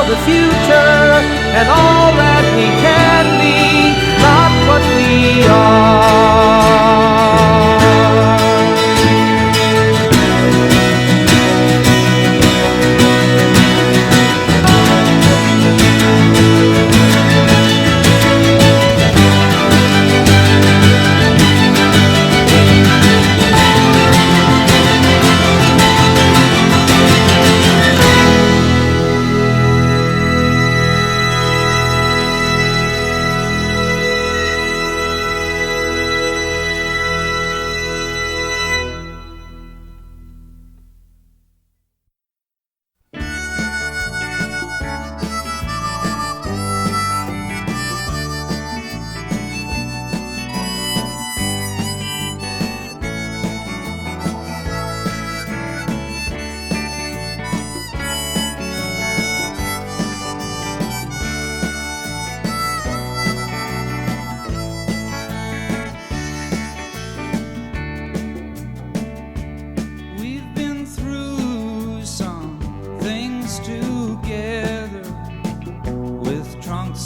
the future and all that we can be, not what we are.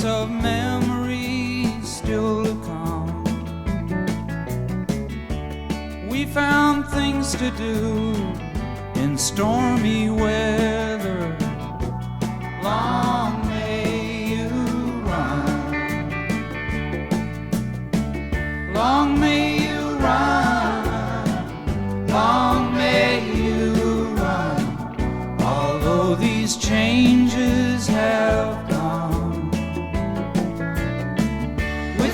Of memories still to come. We found things to do in stormy weather. Long may you run. Long may you run. Long may you run. Although these changes have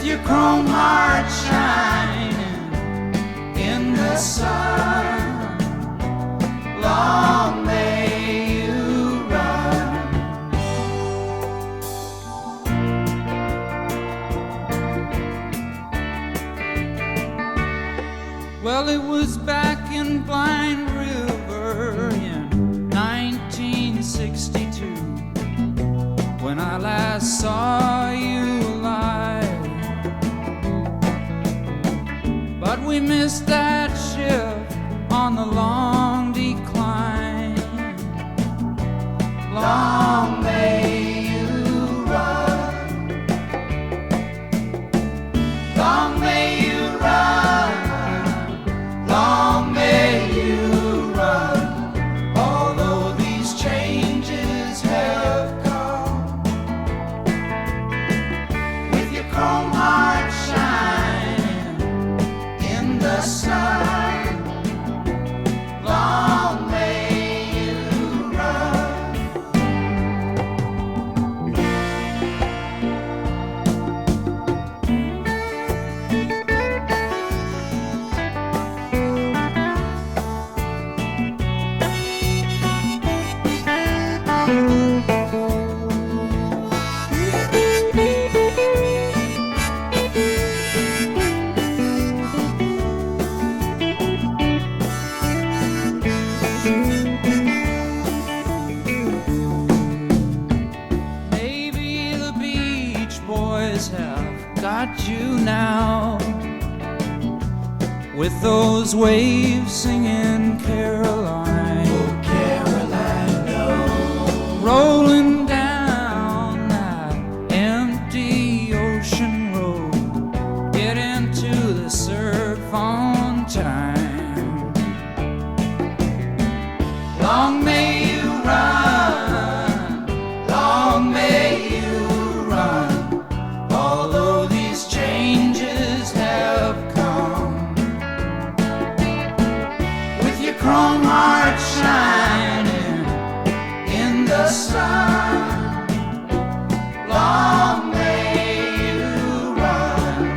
your chrome heart shining in the sun. Long may you run. Well, it was back in Blind River in 1962 when I last saw you alive. But we missed that ship on the long decline. Long may you run. Long may you run. Long may you run. Although these changes have come, with your chrome heart shining in the sun. Long may you run. Got you now, with those waves singing Caroline, oh Caroline, no. Rolling down that empty ocean road, get into the surf on time. Long may you run, long may you run. Although these changes have come, with your chrome heart shining in the sun. Long may you run.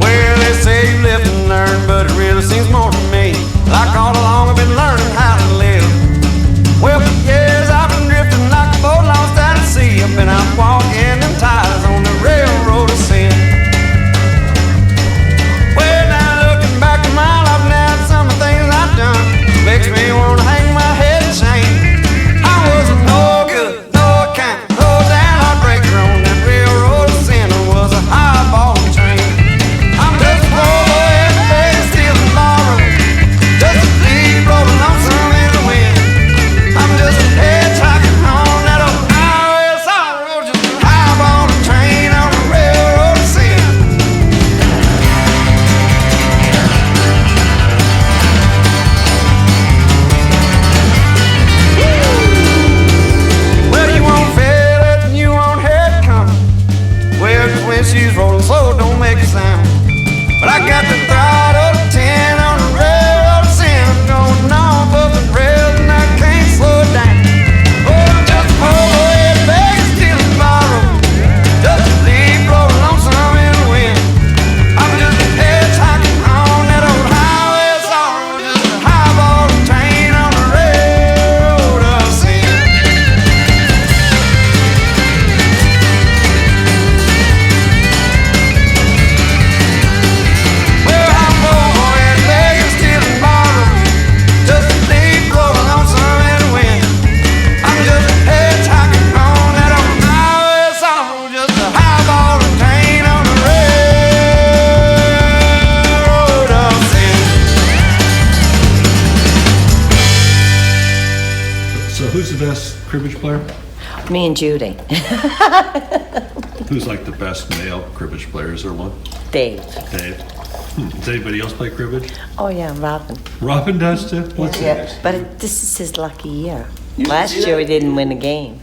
Well, they say you live and learn, but it really seems more to me Who's the best cribbage player? Me and Judy. Who's like the best male cribbage player? Is there one? Dave. Dave. Does anybody else play cribbage? Oh yeah, Robin. Robin does too? What's Yeah, that? but this is his lucky year. Last year he didn't win a game.